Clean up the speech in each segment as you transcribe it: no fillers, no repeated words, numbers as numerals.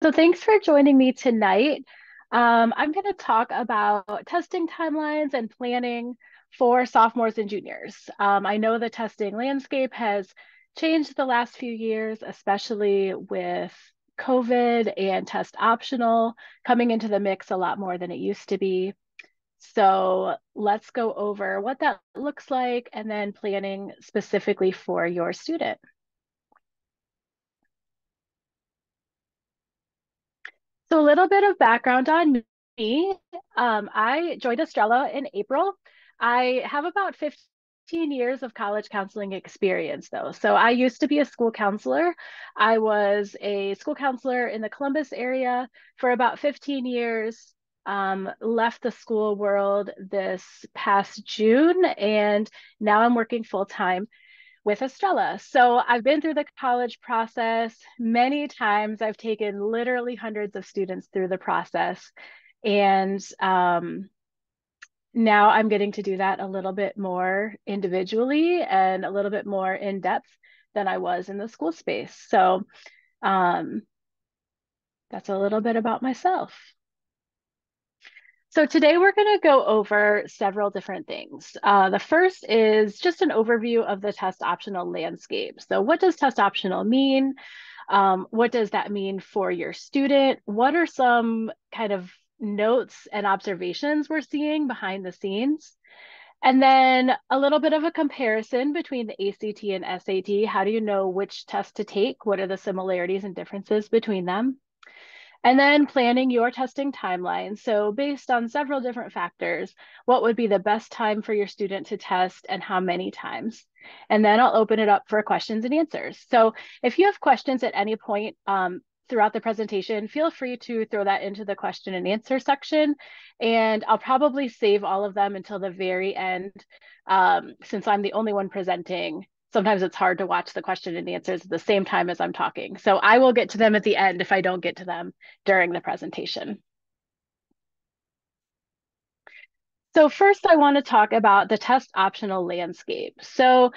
So thanks for joining me tonight. I'm going to talk about testing timelines and planning for sophomores and juniors. I know the testing landscape has changed the last few years, especially with COVID and test optional coming into the mix a lot more than it used to be. So let's go over what that looks like and then planning specifically for your student. So a little bit of background on me. I joined Estrela in April. I have about 15 years of college counseling experience, though. So I used to be a school counselor. I was a school counselor in the Columbus area for about 15 years. Left the school world this past June, and now I'm working full time with Estrella. So I've been through the college process many times. I've taken literally hundreds of students through the process. And now I'm getting to do that a little bit more individually and a little bit more in depth than I was in the school space. So um, that's a little bit about myself. So today we're going to go over several different things. The first is just an overview of the test optional landscape. So what does test optional mean? What does that mean for your student? What are some kind of notes and observations we're seeing behind the scenes? And then a little bit of a comparison between the ACT and SAT. How do you know which test to take? What are the similarities and differences between them? And then planning your testing timeline. So based on several different factors, what would be the best time for your student to test and how many times? And then I'll open it up for questions and answers. So if you have questions at any point throughout the presentation, feel free to throw that into the question and answer section. And I'll probably save all of them until the very end, since I'm the only one presenting. Sometimes it's hard to watch the question and answers at the same time as I'm talking. So I will get to them at the end if I don't get to them during the presentation. So first I want to talk about the test optional landscape. So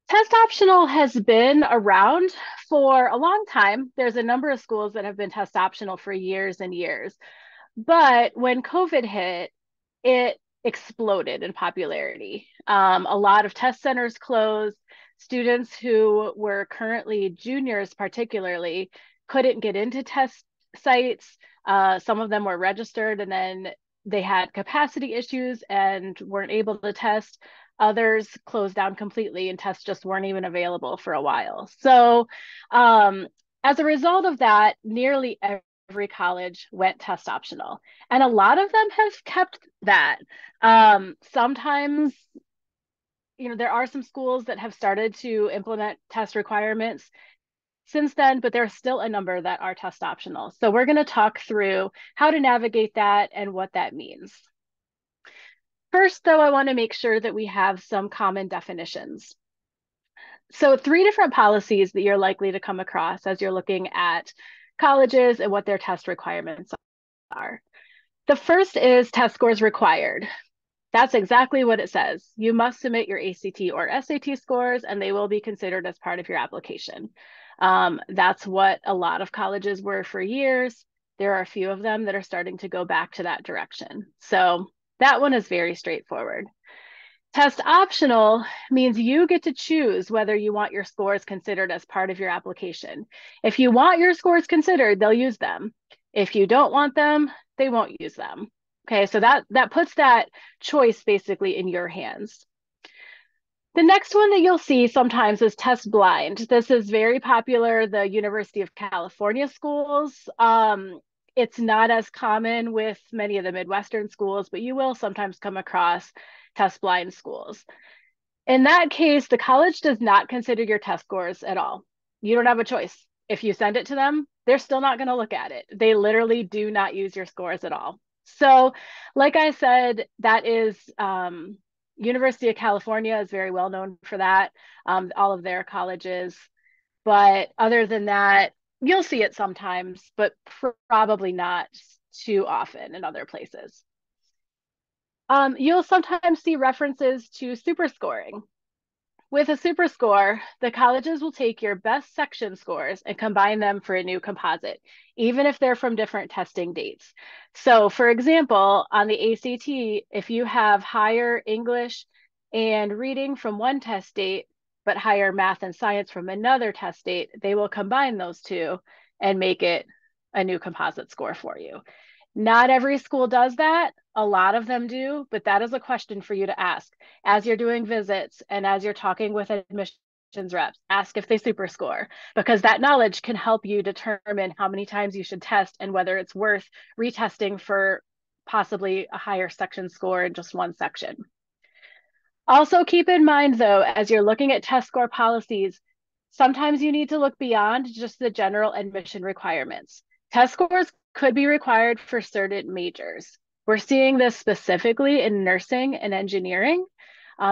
test optional has been around for a long time. There's a number of schools that have been test optional for years and years. But when COVID hit, it exploded in popularity. A lot of test centers closed. Students who were currently juniors, particularly, couldn't get into test sites. Some of them were registered and then they had capacity issues and weren't able to test. Others closed down completely and tests just weren't even available for a while. So, as a result of that, nearly every college went test optional. And a lot of them have kept that. Sometimes, there are some schools that have started to implement test requirements since then, but there's still a number that are test optional. So we're going to talk through how to navigate that and what that means. First, though, I want to make sure that we have some common definitions. So three different policies that you're likely to come across as you're looking at colleges and what their test requirements are. The first is test scores required. That's exactly what it says. You must submit your ACT or SAT scores, and they will be considered as part of your application. That's what a lot of colleges were for years. There are a few of them that are starting to go back to that direction. So that one is very straightforward. Test optional means you get to choose whether you want your scores considered as part of your application. If you want your scores considered, they'll use them. If you don't want them, they won't use them. Okay, so that puts that choice basically in your hands. The next one that you'll see sometimes is test blind. This is very popular, the University of California schools. It's not as common with many of the Midwestern schools, but you will sometimes come across test blind schools. In that case, the college does not consider your test scores at all. You don't have a choice. If you send it to them, they're still not going to look at it. They literally do not use your scores at all. So, like I said, that is University of California is very well known for that, all of their colleges. But other than that, you'll see it sometimes, but probably not too often in other places. You'll sometimes see references to super scoring. with a super score, the colleges will take your best section scores and combine them for a new composite, even if they're from different testing dates. So, for example, on the ACT, if you have higher English and reading from one test date, but higher math and science from another test date, they will combine those two and make it a new composite score for you. Not every school does that. A lot of them do, but that is a question for you to ask as you're doing visits and as you're talking with admissions reps. Ask if they super score, because that knowledge can help you determine how many times you should test and whether it's worth retesting for possibly a higher section score in just one section. Also keep in mind though, as you're looking at test score policies, sometimes you need to look beyond just the general admission requirements. Test scores could be required for certain majors. We're seeing this specifically in nursing and engineering.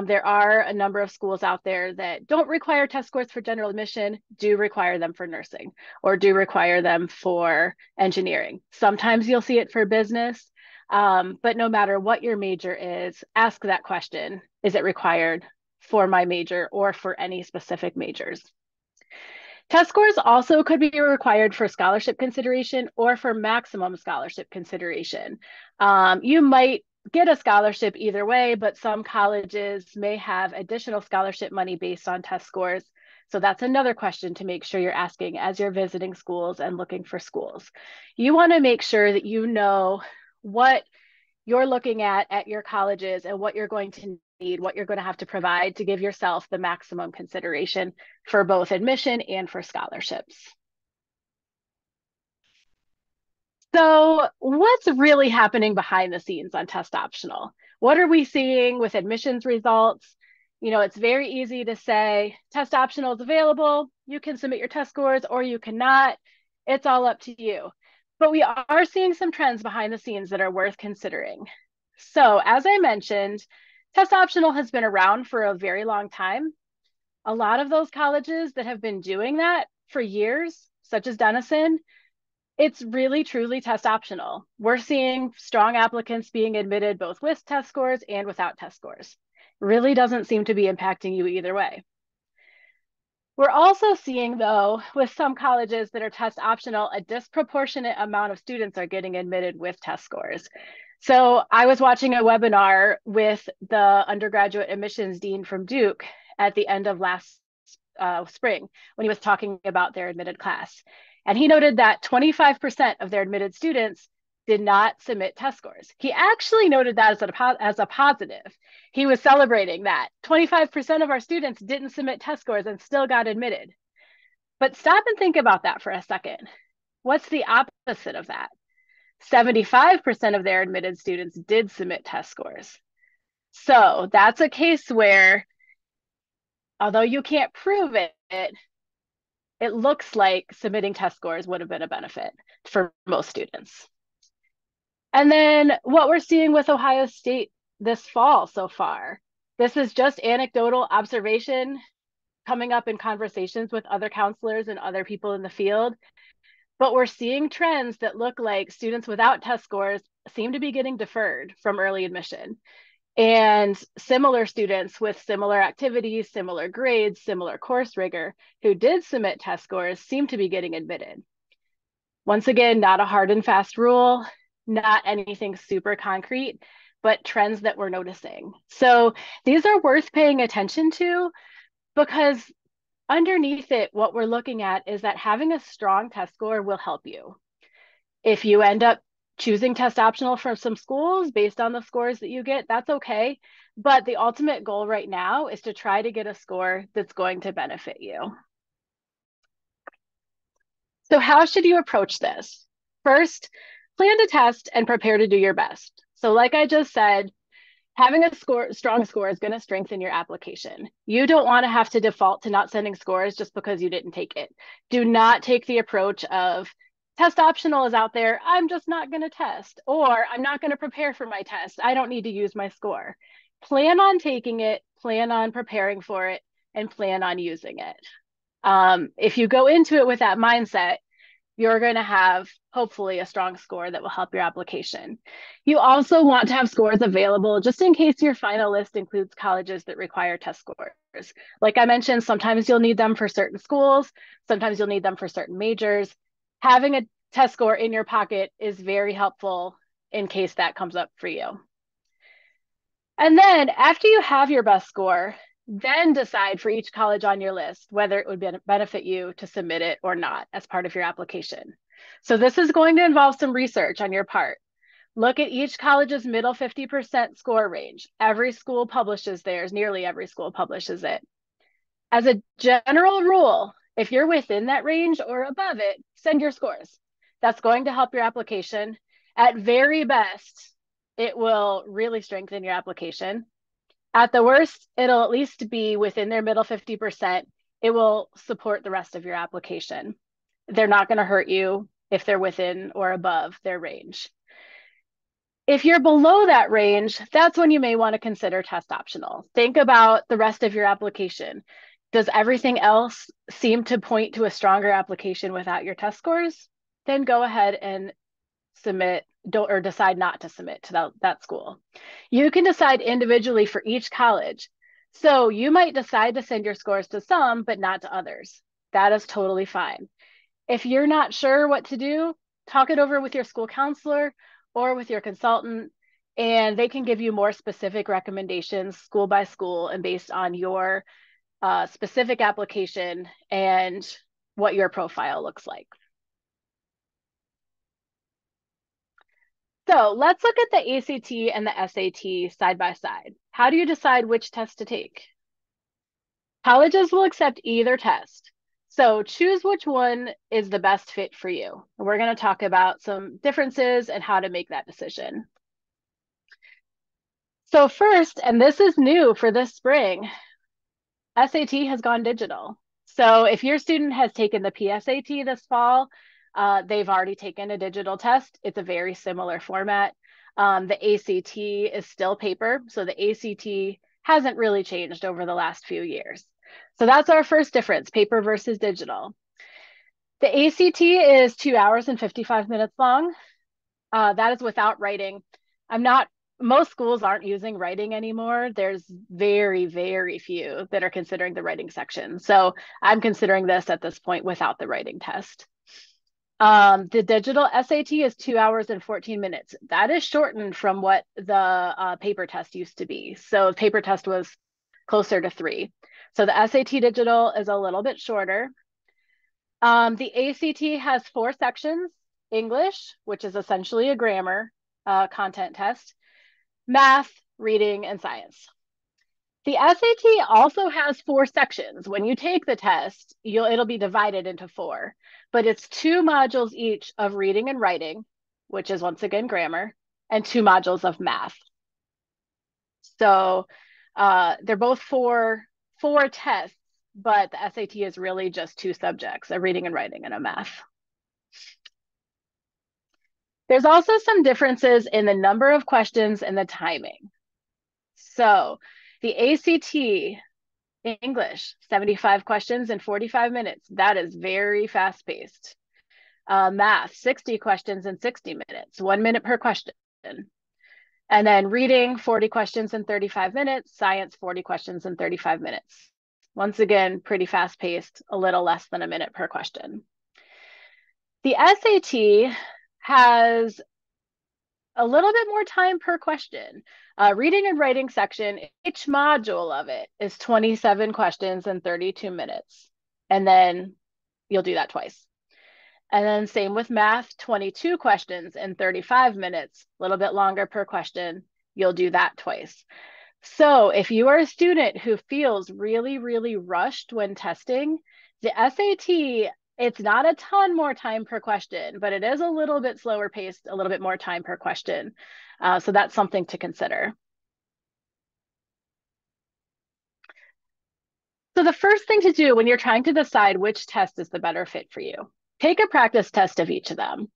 There are a number of schools out there that don't require test scores for general admission, do require them for nursing, or do require them for engineering. Sometimes you'll see it for business, but no matter what your major is, ask that question. Is it required for my major or for any specific majors? Test scores also could be required for scholarship consideration or for maximum scholarship consideration. You might get a scholarship either way, but some colleges may have additional scholarship money based on test scores. So that's another question to make sure you're asking as you're visiting schools and looking for schools. You want to make sure that you know what you're looking at your colleges and what you're going to need, what you're going to have to provide to give yourself the maximum consideration for both admission and for scholarships. So what's really happening behind the scenes on test optional? What are we seeing with admissions results? You know, it's very easy to say test optional is available. You can submit your test scores or you cannot. It's all up to you. But we are seeing some trends behind the scenes that are worth considering. So as I mentioned, test optional has been around for a very long time. A lot of those colleges that have been doing that for years, such as Denison, it's really truly test optional. We're seeing strong applicants being admitted both with test scores and without test scores. Really doesn't seem to be impacting you either way. We're also seeing, though, with some colleges that are test optional, a disproportionate amount of students are getting admitted with test scores. So I was watching a webinar with the undergraduate admissions dean from Duke at the end of last spring when he was talking about their admitted class. And he noted that 25% of their admitted students did not submit test scores. He actually noted that as a positive. He was celebrating that 25% of our students didn't submit test scores and still got admitted. But stop and think about that for a second. What's the opposite of that? 75% of their admitted students did submit test scores. So that's a case where, although you can't prove it, it looks like submitting test scores would have been a benefit for most students. And then what we're seeing with Ohio State this fall so far, this is just anecdotal observation coming up in conversations with other counselors and other people in the field. But we're seeing trends that look like students without test scores seem to be getting deferred from early admission. And similar students with similar activities, similar grades, similar course rigor who did submit test scores seem to be getting admitted. Once again, not a hard and fast rule, not anything super concrete, but trends that we're noticing. So these are worth paying attention to because underneath it, what we're looking at is that having a strong test score will help you. If you end up choosing test optional from some schools based on the scores that you get, that's okay. But the ultimate goal right now is to try to get a score that's going to benefit you. So how should you approach this? First, plan to test and prepare to do your best. So like I just said, having a strong score is going to strengthen your application. You don't want to have to default to not sending scores just because you didn't take it. Do not take the approach of test optional is out there, I'm just not going to test, or I'm not going to prepare for my test. I don't need to use my score. Plan on taking it, plan on preparing for it, and plan on using it. If you go into it with that mindset, you're going to have hopefully a strong score that will help your application. You also want to have scores available just in case your final list includes colleges that require test scores. Like I mentioned, sometimes you'll need them for certain schools, sometimes you'll need them for certain majors. Having a test score in your pocket is very helpful in case that comes up for you. And then after you have your best score, then decide for each college on your list whether it would benefit you to submit it or not as part of your application. So this is going to involve some research on your part. Look at each college's middle 50% score range. Every school publishes theirs, nearly every school publishes it. As a general rule, if you're within that range or above it, send your scores. That's going to help your application. At very best, it will really strengthen your application. At the worst, it'll at least be within their middle 50%. It will support the rest of your application. They're not going to hurt you if they're within or above their range. If you're below that range, that's when you may want to consider test optional. Think about the rest of your application. Does everything else seem to point to a stronger application without your test scores? Then go ahead and submit or decide not to submit to that school. You can decide individually for each college. So you might decide to send your scores to some, but not to others. That is totally fine. If you're not sure what to do, talk it over with your school counselor or with your consultant, and they can give you more specific recommendations school by school and based on your specific application and what your profile looks like. So let's look at the ACT and the SAT side by side. How do you decide which test to take? Colleges will accept either test. So choose which one is the best fit for you. We're going to talk about some differences and how to make that decision. So first, and this is new for this spring, SAT has gone digital. So if your student has taken the PSAT this fall, they've already taken a digital test. It's a very similar format. The ACT is still paper, so the ACT hasn't really changed over the last few years. So that's our first difference, paper versus digital. The ACT is 2 hours and 55 minutes long. That is without writing. Most schools aren't using writing anymore. There's very, very few that are considering the writing section. So I'm considering this at this point without the writing test. The digital SAT is 2 hours and 14 minutes. That is shortened from what the paper test used to be. So the paper test was closer to 3. So the SAT digital is a little bit shorter. The ACT has 4 sections: English, which is essentially a grammar content test, math, reading, and science. The SAT also has 4 sections. When you take the test, it'll be divided into 4, but it's 2 modules each of reading and writing, which is once again grammar, and 2 modules of math. So they're both 4 tests, but the SAT is really just 2 subjects, a reading and writing and a math. There's also some differences in the number of questions and the timing. So the ACT English, 75 questions in 45 minutes. That is very fast paced. Math, 60 questions in 60 minutes, 1 minute per question. And then reading, 40 questions in 35 minutes, science, 40 questions in 35 minutes. Once again, pretty fast paced, a little less than a minute per question. The SAT has a little bit more time per question. Reading and writing section, each module of it is 27 questions in 32 minutes. And then you'll do that twice. And then same with math, 22 questions in 35 minutes, a little bit longer per question. You'll do that twice. So if you are a student who feels really, really rushed when testing, the SAT, it's not a ton more time per question, but it is a little bit slower paced, a little bit more time per question. So that's something to consider. So the first thing to do when you're trying to decide which test is the better fit for you, take a practice test of each of them.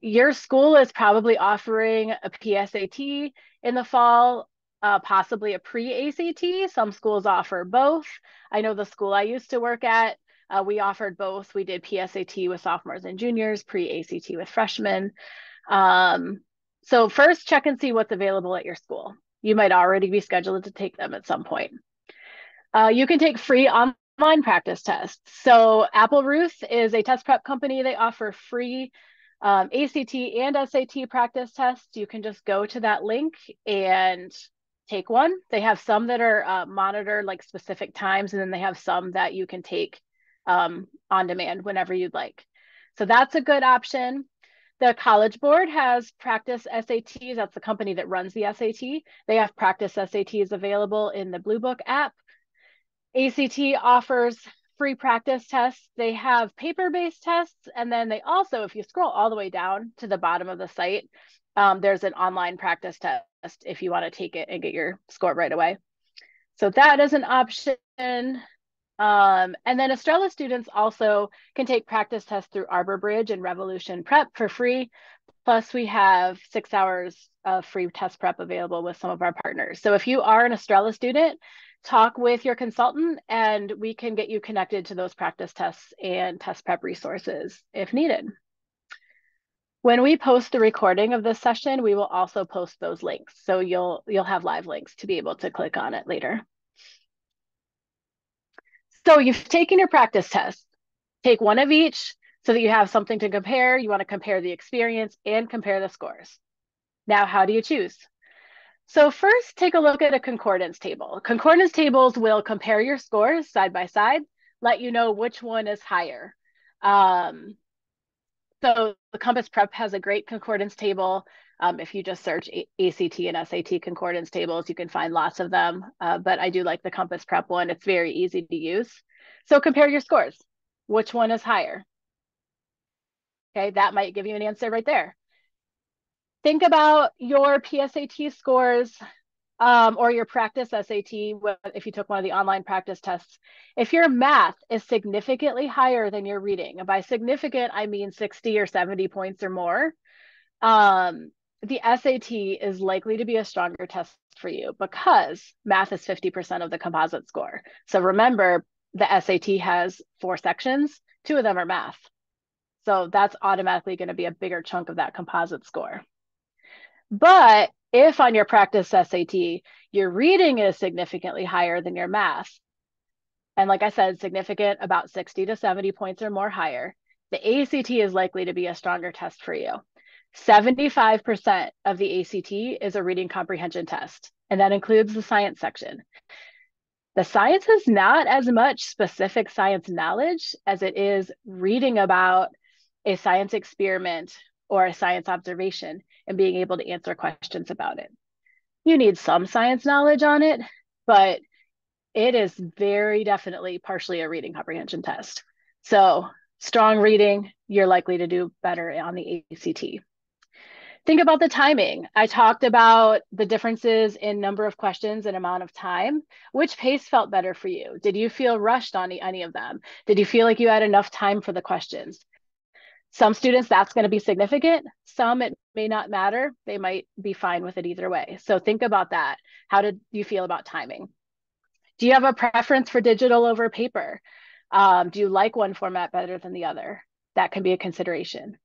Your school is probably offering a PSAT in the fall, possibly a pre-ACT. Some schools offer both. I know the school I used to work at We offered both. We did PSAT with sophomores and juniors, pre-ACT with freshmen. So first, check and see what's available at your school. You might already be scheduled to take them at some point. You can take free online practice tests. So Apple Ruth is a test prep company. They offer free ACT and SAT practice tests. You can just go to that link and take one. They have some that are monitored like specific times, and then they have some that you can take on demand whenever you'd like. So that's a good option. The College Board has practice SATs. That's the company that runs the SAT. They have practice SATs available in the Blue Book app. ACT offers free practice tests. They have paper-based tests, and then they also, if you scroll all the way down to the bottom of the site, there's an online practice test if you want to take it and get your score right away. So that is an option. And then Estrela students also can take practice tests through Arbor Bridge and Revolution Prep for free. Plus, we have 6 hours of free test prep available with some of our partners. So if you are an Estrela student, talk with your consultant and we can get you connected to those practice tests and test prep resources if needed. When we post the recording of this session, we will also post those links. So you'll have live links to be able to click on it later. So you've taken your practice test. Take one of each so that you have something to compare. You want to compare the experience and compare the scores. Now, how do you choose? So first, take a look at a concordance table. Concordance tables will compare your scores side by side, let you know which one is higher. So the Compass Prep has a great concordance table. If you just search ACT and SAT concordance tables, you can find lots of them. But I do like the Compass Prep one. It's very easy to use. So compare your scores. Which one is higher? Okay, that might give you an answer right there. Think about your PSAT scores or your practice SAT if you took one of the online practice tests. If your math is significantly higher than your reading, and by significant, I mean 60 or 70 points or more, the SAT is likely to be a stronger test for you because math is 50% of the composite score. So remember, the SAT has 4 sections, 2 of them are math. So that's automatically going to be a bigger chunk of that composite score. But if on your practice SAT, your reading is significantly higher than your math, and like I said, significant, about 60 to 70 points or more higher, the ACT is likely to be a stronger test for you. 75% of the ACT is a reading comprehension test, and that includes the science section. The science is not as much specific science knowledge as it is reading about a science experiment or a science observation and being able to answer questions about it. You need some science knowledge on it, but it is very definitely partially a reading comprehension test. So strong reading, you're likely to do better on the ACT. Think about the timing. I talked about the differences in number of questions and amount of time. Which pace felt better for you? Did you feel rushed on any of them? Did you feel like you had enough time for the questions? Some students, that's going to be significant. Some, it may not matter. They might be fine with it either way. So think about that. How did you feel about timing? Do you have a preference for digital over paper? Do you like one format better than the other? That can be a consideration.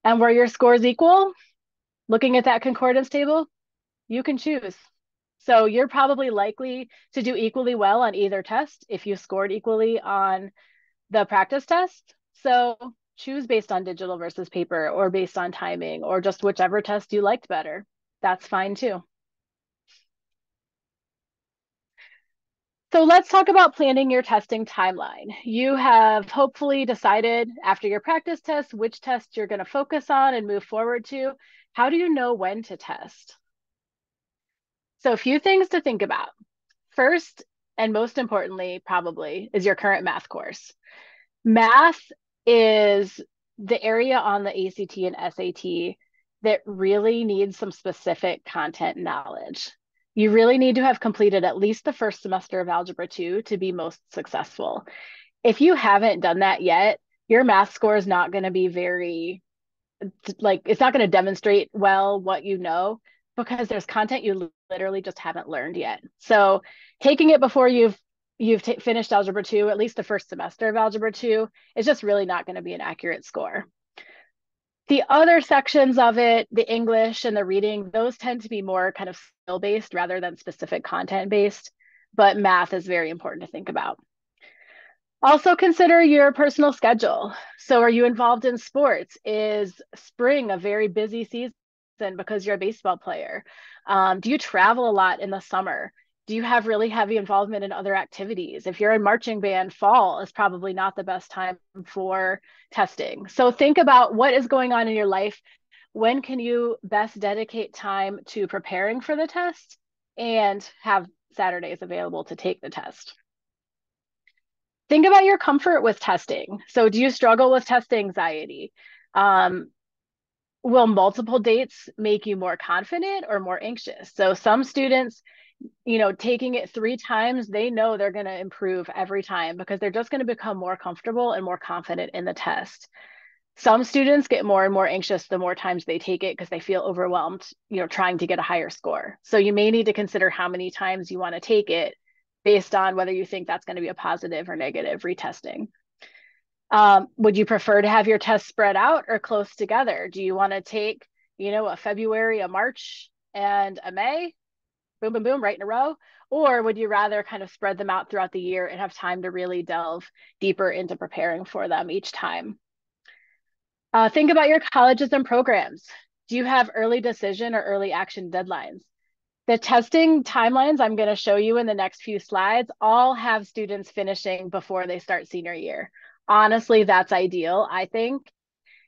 And were your scores equal? Looking at that concordance table, you can choose. So you're probably likely to do equally well on either test if you scored equally on the practice test. So choose based on digital versus paper or based on timing or just whichever test you liked better. That's fine too. So let's talk about planning your testing timeline. You have hopefully decided after your practice test which test you're going to focus on and move forward to. How do you know when to test? So a few things to think about. First, and most importantly, probably, is your current math course. Math is the area on the ACT and SAT that really needs some specific content knowledge. You really need to have completed at least the first semester of Algebra 2 to be most successful. If you haven't done that yet, your math score is not going to be very, like, it's not going to demonstrate well what you know because there's content you literally just haven't learned yet. So taking it before you've you've finished Algebra 2, at least the first semester of Algebra 2, it's just really not going to be an accurate score. The other sections of it, the English and the reading, those tend to be more kind of skill-based rather than specific content-based, but math is very important to think about. Also consider your personal schedule. So are you involved in sports? Is spring a very busy season because you're a baseball player? Do you travel a lot in the summer? Do you have really heavy involvement in other activities? If you're in marching band, fall is probably not the best time for testing. So think about what is going on in your life. When can you best dedicate time to preparing for the test and have Saturdays available to take the test? Think about your comfort with testing. So do you struggle with test anxiety? Um, will multiple dates make you more confident or more anxious? So some students, taking it 3 times, they know they're going to improve every time because they're just going to become more comfortable and more confident in the test. Some students get more and more anxious the more times they take it because they feel overwhelmed, trying to get a higher score. So you may need to consider how many times you want to take it based on whether you think that's going to be a positive or negative retesting. Would you prefer to have your tests spread out or close together? Do you want to take, a February, a March, and a May, boom, boom, boom, right in a row? Or would you rather kind of spread them out throughout the year and have time to really delve deeper into preparing for them each time? Think about your colleges and programs. Do you have early decision or early action deadlines? The testing timelines I'm going to show you in the next few slides all have students finishing before they start senior year. Honestly, that's ideal, I think,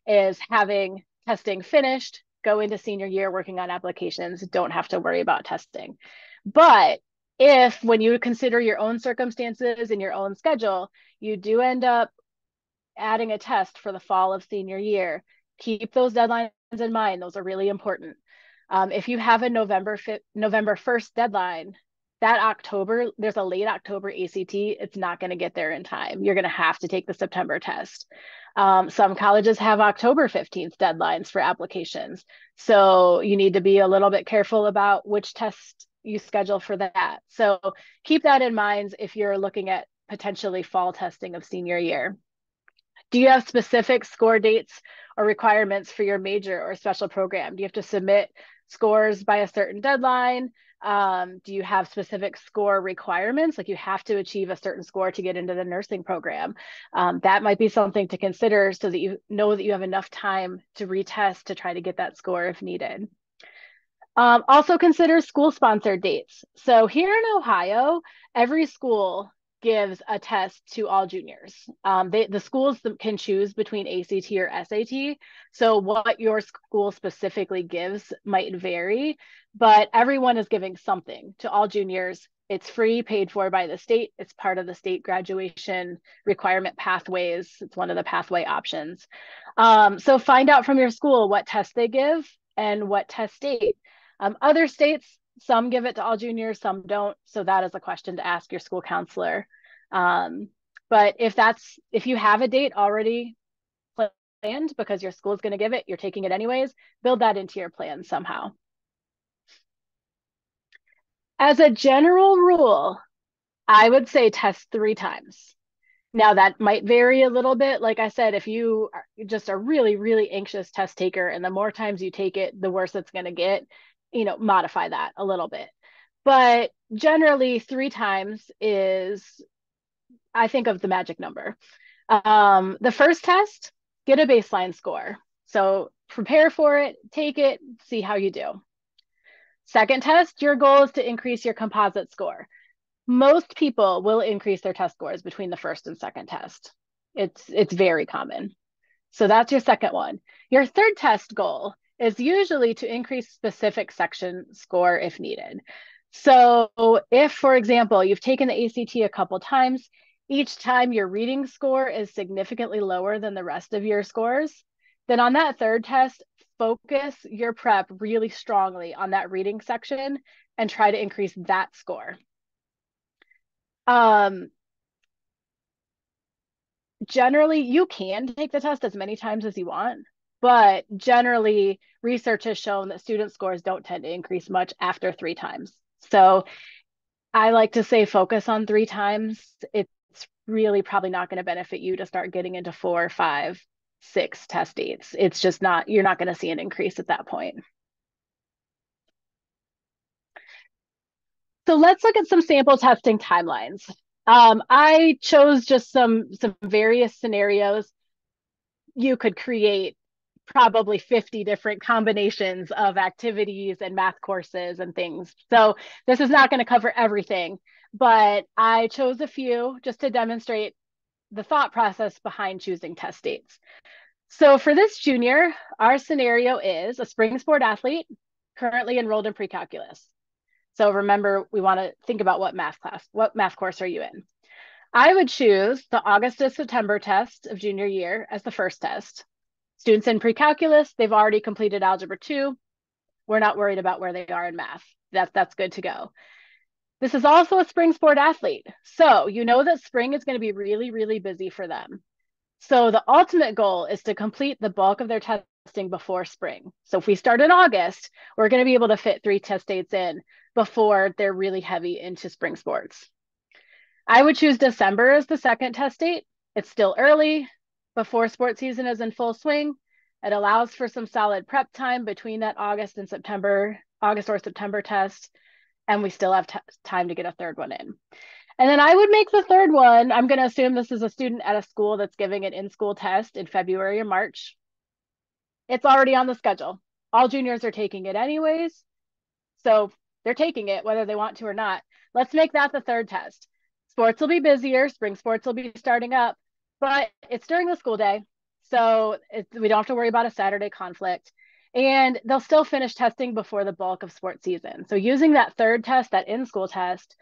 is having testing finished, go into senior year working on applications, don't have to worry about testing. But if, when you consider your own circumstances and your own schedule, you do end up adding a test for the fall of senior year, keep those deadlines in mind. Those are really important. If you have a November 1st deadline, that October, there's a late October ACT, it's not going to get there in time. You're going to have to take the September test. Some colleges have October 15th deadlines for applications. So you need to be a little bit careful about which test you schedule for that. So keep that in mind if you're looking at potentially fall testing of senior year. Do you have specific score dates or requirements for your major or special program? Do you have to submit scores by a certain deadline? Do you have specific score requirements? Like you have to achieve a certain score to get into the nursing program. That might be something to consider so that you know that you have enough time to retest to try to get that score if needed. Also consider school-sponsored dates. So here in Ohio, every school gives a test to all juniors. The schools can choose between ACT or SAT. So what your school specifically gives might vary, but everyone is giving something to all juniors. It's free, paid for by the state. It's part of the state graduation requirement pathways. It's one of the pathway options. So find out from your school what test they give and what test date. Other states, some give it to all juniors, some don't. So that is a question to ask your school counselor. But if you have a date already planned because your school is going to give it, you're taking it anyways, build that into your plan somehow. As a general rule, I would say test 3 times. Now that might vary a little bit. Like I said, if you are just a really, really anxious test taker and the more times you take it, the worse it's going to get, modify that a little bit. But generally 3 times is, I think, of the magic number. The first test, get a baseline score. So prepare for it, take it, see how you do. Second test, your goal is to increase your composite score. Most people will increase their test scores between the first and second test. It's very common. So that's your second one. Your third test goal is usually to increase specific section score if needed. So if, for example, you've taken the ACT a couple times, each time your reading score is significantly lower than the rest of your scores, then on that third test, focus your prep really strongly on that reading section and try to increase that score. Generally, you can take the test as many times as you want, but generally, research has shown that student scores don't tend to increase much after 3 times. So I like to say focus on 3 times. It's really probably not going to benefit you to start getting into 4, 5, 6 test dates. It's just not, you're not going to see an increase at that point. So let's look at some sample testing timelines. I chose just some various scenarios. You could create probably 50 different combinations of activities and math courses and things. So this is not going to cover everything, but I chose a few just to demonstrate the thought process behind choosing test dates. So for this junior, our scenario is a spring sport athlete currently enrolled in pre-calculus. So remember, we want to think about what math course are you in? I would choose the August to September test of junior year as the first test. Students in pre-calculus, they've already completed Algebra 2. We're not worried about where they are in math. That's good to go. This is also a spring sport athlete. So you know that spring is going to be really, really busy for them. So the ultimate goal is to complete the bulk of their testing before spring. So if we start in August, we're going to be able to fit 3 test dates in before they're really heavy into spring sports. I would choose December as the second test date. It's still early, before sports season is in full swing. It allows for some solid prep time between that August or September test, and we still have time to get a third one in. And then I would make the third one. I'm going to assume this is a student at a school that's giving an in-school test in February or March. It's already on the schedule. All juniors are taking it anyways. So they're taking it whether they want to or not. Let's make that the third test. Sports will be busier. Spring sports will be starting up, but it's during the school day. So we don't have to worry about a Saturday conflict. And they'll still finish testing before the bulk of sports season. So using that third test, that in-school test,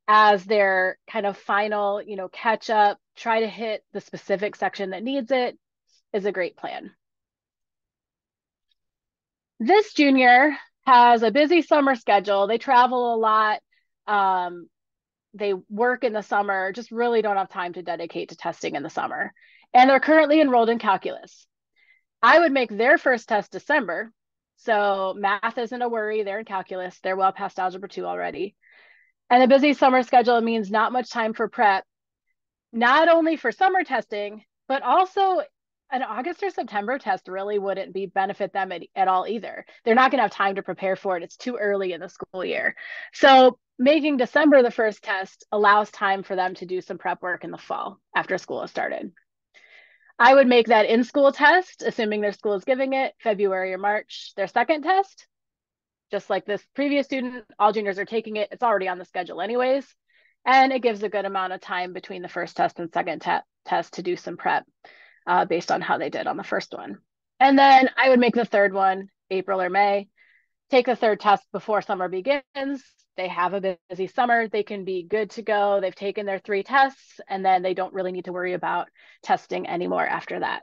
as their kind of final, catch up, try to hit the specific section that needs it is a great plan. This junior has a busy summer schedule. They travel a lot. They work in the summer, just really don't have time to dedicate to testing in the summer. And they're currently enrolled in calculus. I would make their first test December. So math isn't a worry. They're in calculus. They're well past Algebra 2 already. And a busy summer schedule means not much time for prep, not only for summer testing, but also an August or September test really wouldn't benefit them at all either. They're not going to have time to prepare for it. It's too early in the school year. So making December the first test allows time for them to do some prep work in the fall after school has started. I would make that in-school test, assuming their school is giving it, February or March, their second test. Just like this previous student, all juniors are taking it. It's already on the schedule anyways. And it gives a good amount of time between the first test and second test to do some prep based on how they did on the first one. And then I would make the third one April or May. Take the third test before summer begins. They have a busy summer. They can be good to go. They've taken their 3 tests, and then they don't really need to worry about testing anymore after that.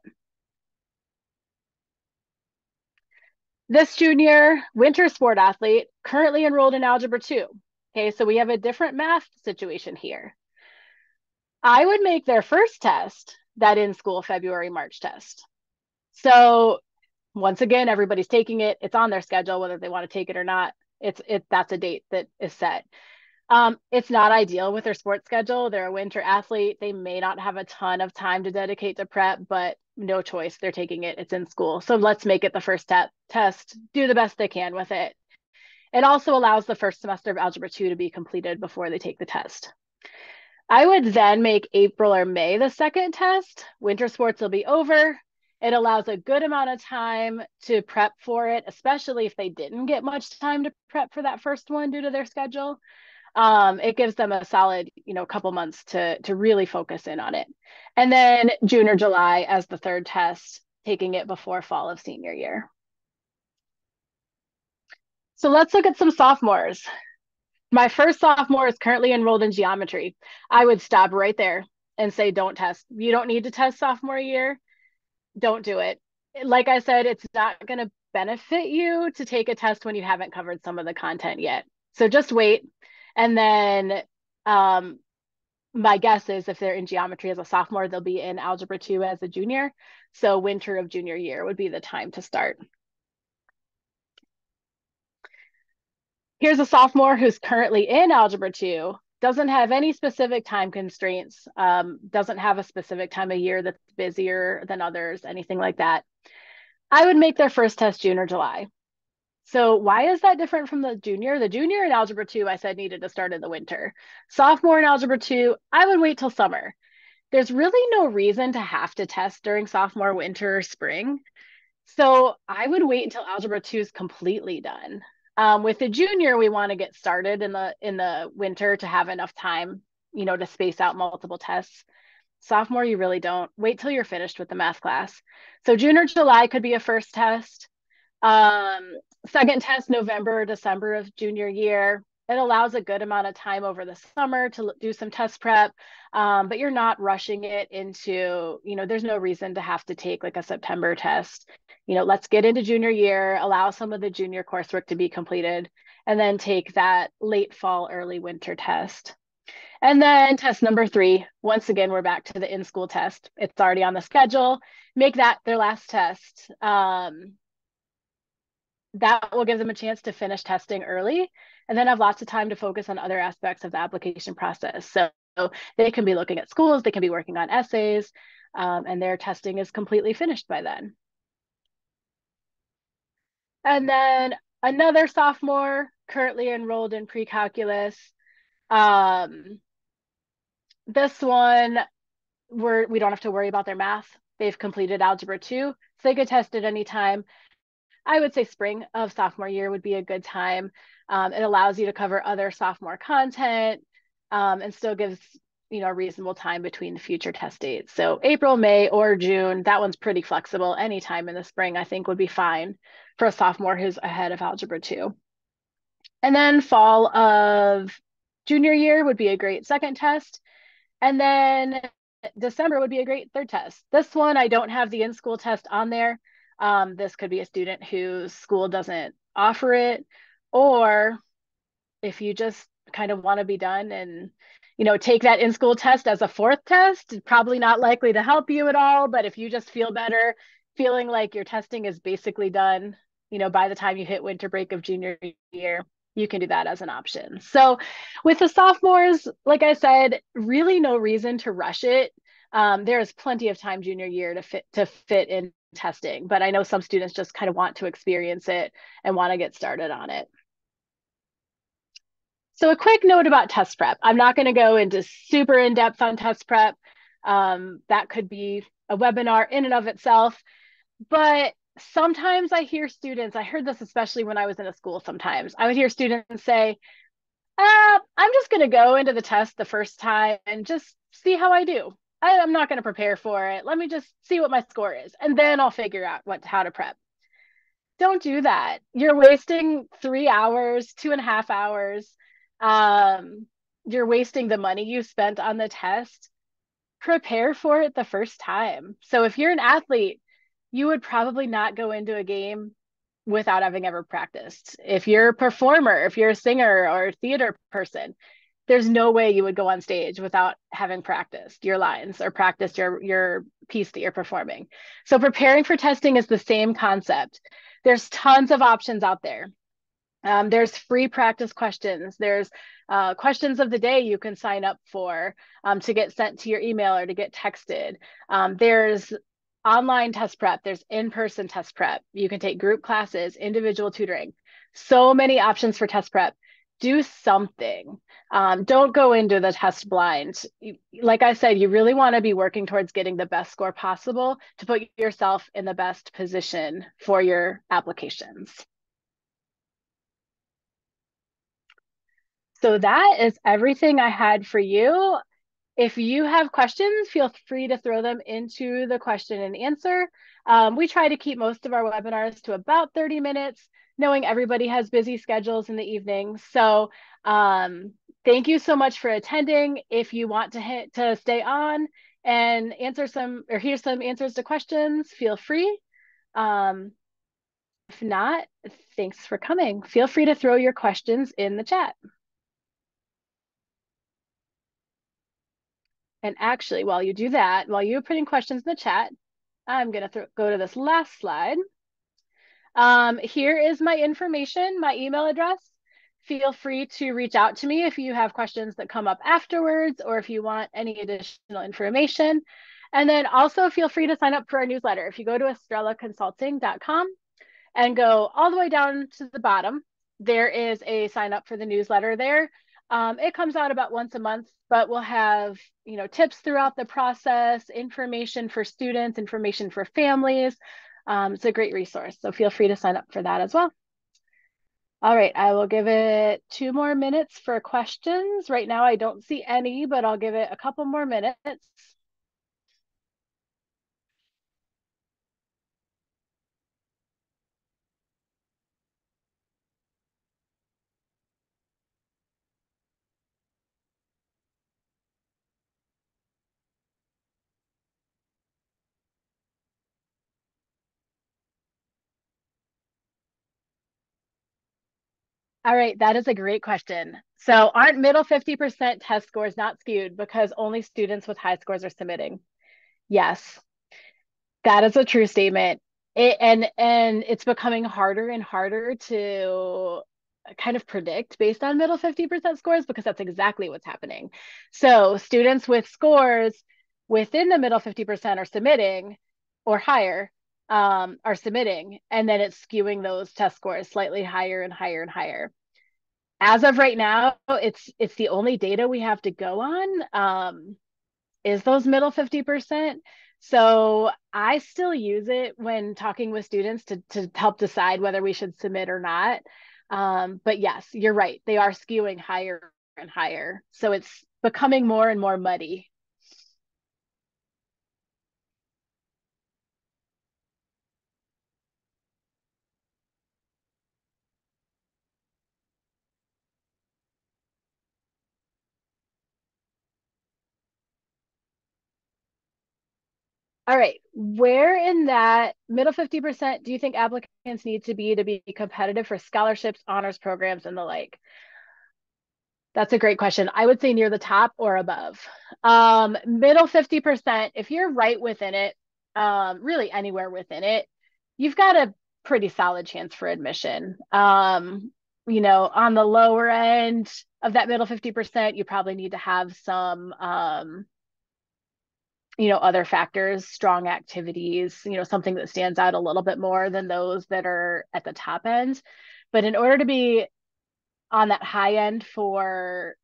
This junior winter sport athlete currently enrolled in Algebra 2. Okay, so we have a different math situation here. I would make their first test that in-school February, March test. So once again, everybody's taking it. It's on their schedule, whether they want to take it or not. That's a date that is set. It's not ideal with their sports schedule. They're a winter athlete. They may not have a ton of time to dedicate to prep, but no choice. They're taking it. It's in school. So let's make it the first test, do the best they can with it. It also allows the first semester of Algebra 2 to be completed before they take the test. I would then make April or May the second test. Winter sports will be over. It allows a good amount of time to prep for it, especially if they didn't get much time to prep for that first one due to their schedule. It gives them a solid, couple months to really focus in on it. And then June or July as the third test, taking it before fall of senior year. So let's look at some sophomores. My first sophomore is currently enrolled in geometry. I would stop right there and say, don't test. You don't need to test sophomore year. Don't do it. Like I said, it's not going to benefit you to take a test when you haven't covered some of the content yet. So just wait. And then my guess is if they're in geometry as a sophomore, they'll be in Algebra 2 as a junior. So winter of junior year would be the time to start. Here's a sophomore who's currently in Algebra 2, doesn't have any specific time constraints, doesn't have a specific time of year that's busier than others, anything like that. I would make their first test June or July. So why is that different from the junior? The junior in Algebra 2, I said needed to start in the winter. Sophomore in Algebra 2, I would wait till summer. There's really no reason to have to test during sophomore, winter, or spring. So I would wait until Algebra 2 is completely done. With the junior, we want to get started in the winter to have enough time, to space out multiple tests. Sophomore, you really don't. Wait till you're finished with the math class. So June or July could be a first test. Um, Second test, November, December of junior year. It allows a good amount of time over the summer to do some test prep, but you're not rushing it into, there's no reason to have to take like a September test. Let's get into junior year, allow some of the junior coursework to be completed, and then take that late fall, early winter test. And then test number 3, once again, we're back to the in-school test. It's already on the schedule. Make that their last test. That will give them a chance to finish testing early and then have lots of time to focus on other aspects of the application process. So they can be looking at schools, they can be working on essays, and their testing is completely finished by then. And then another sophomore currently enrolled in pre-calculus. This one, we don't have to worry about their math. They've completed Algebra 2, so they could test at any time. I would say spring of sophomore year would be a good time. It allows you to cover other sophomore content and still gives a reasonable time between future test dates. So April, May, or June, that one's pretty flexible. Anytime in the spring, I think would be fine for a sophomore who's ahead of Algebra 2. And then fall of junior year would be a great second test. And then December would be a great third test. This one, I don't have the in-school test on there. This could be a student whose school doesn't offer it, or if you just kind of want to be done and take that in-school test as a fourth test, probably not likely to help you at all. But if you just feel better, feeling like your testing is basically done, by the time you hit winter break of junior year, you can do that as an option. So with the sophomores, like I said, really no reason to rush it. There is plenty of time junior year to fit in testing, but I know some students just kind of want to experience it and want to get started on it. So a quick note about test prep. I'm not going to go into super in-depth on test prep. That could be a webinar in and of itself, but sometimes I hear students, I heard this especially when I was in a school sometimes, I would hear students say, I'm just going to go into the test the first time and just see how I do. I'm not going to prepare for it. Let me just see what my score is, and then I'll figure out how to prep. Don't do that. You're wasting 3 hours, 2.5 hours. You're wasting the money you spent on the test. Prepare for it the first time. So if you're an athlete, you would probably not go into a game without having ever practiced. If you're a performer, if you're a singer or a theater person, there's no way you would go on stage without having practiced your lines or practiced your piece that you're performing. So preparing for testing is the same concept. There's tons of options out there. There's free practice questions. There's questions of the day you can sign up for to get sent to your email or to get texted. There's online test prep. There's in-person test prep. You can take group classes, individual tutoring. So many options for test prep. Do something. Don't go into the test blind. Like I said, you really want to be working towards getting the best score possible to put yourself in the best position for your applications. So that is everything I had for you. If you have questions, feel free to throw them into the question and answer. We try to keep most of our webinars to about 30 minutes, knowing everybody has busy schedules in the evening. So thank you so much for attending. If you want to stay on and answer some or hear some answers to questions, feel free. If not, thanks for coming. Feel free to throw your questions in the chat. And actually, while you do that, while you're putting questions in the chat, I'm going to go to this last slide. Here is my information, my email address. feel free to reach out to me if you have questions that come up afterwards or if you want any additional information. And then also feel free to sign up for our newsletter. If you go to estrelaconsulting.com and go all the way down to the bottom, there is a sign up for the newsletter there. It comes out about once a month, but we'll have, tips throughout the process, information for students, information for families. It's a great resource. So feel free to sign up for that as well. All right, I will give it 2 more minutes for questions. Right now, I don't see any, but I'll give it a couple more minutes. All right, that is a great question. So aren't middle 50% test scores not skewed because only students with high scores are submitting? Yes, that is a true statement. And it's becoming harder and harder to kind of predict based on middle 50% scores because that's exactly what's happening. So students with scores within the middle 50% are submitting or higher are submitting, and then it's skewing those test scores slightly higher and higher and higher. As of right now, it's the only data we have to go on. Is those middle 50%. So I still use it when talking with students to help decide whether we should submit or not. But yes, you're right. They are skewing higher and higher. So it's becoming more and more muddy. All right. Where in that middle 50% do you think applicants need to be competitive for scholarships, honors programs, and the like? That's a great question. I would say near the top or above. Middle 50%, if you're right within it, really anywhere within it, you've got a pretty solid chance for admission. On the lower end of that middle 50%, you probably need to have some, other factors, strong activities, something that stands out a little bit more than those that are at the top end. But in order to be on that high end for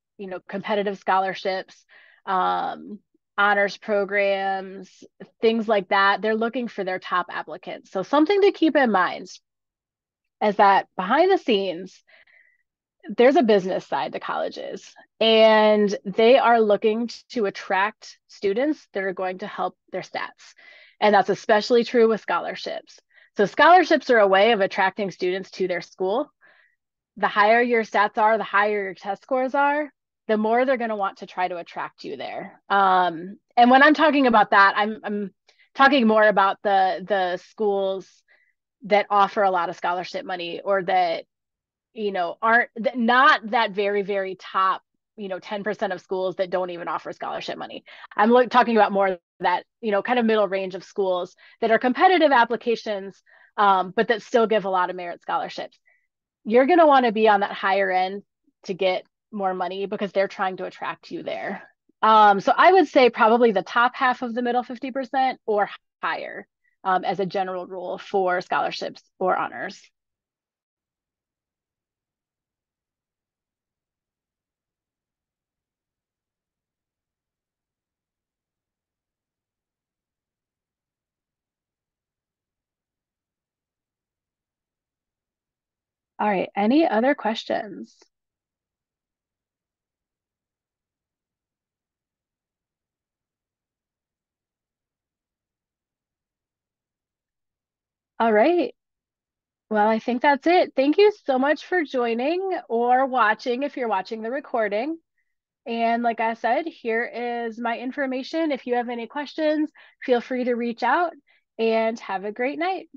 competitive scholarships, um, honors programs, things like that, they're looking for their top applicants. So something to keep in mind is that behind the scenes there's a business side to colleges, and they are looking to attract students that are going to help their stats, and that's especially true with scholarships. So scholarships are a way of attracting students to their school. The higher your stats are, the higher your test scores are, the more they're going to want to try to attract you there. And when I'm talking about that, I'm talking more about the schools that offer a lot of scholarship money, or that aren't not that very, very top 10% of schools that don't even offer scholarship money. I'm talking about more that kind of middle range of schools that are competitive applications, but that still give a lot of merit scholarships. You're going to want to be on that higher end to get more money because they're trying to attract you there. So I would say probably the top half of the middle 50% or higher, as a general rule for scholarships or honors. All right. Any other questions? All right. Well, I think that's it. Thank you so much for joining or watching if you're watching the recording. And like I said, here is my information. If you have any questions, feel free to reach out, and have a great night.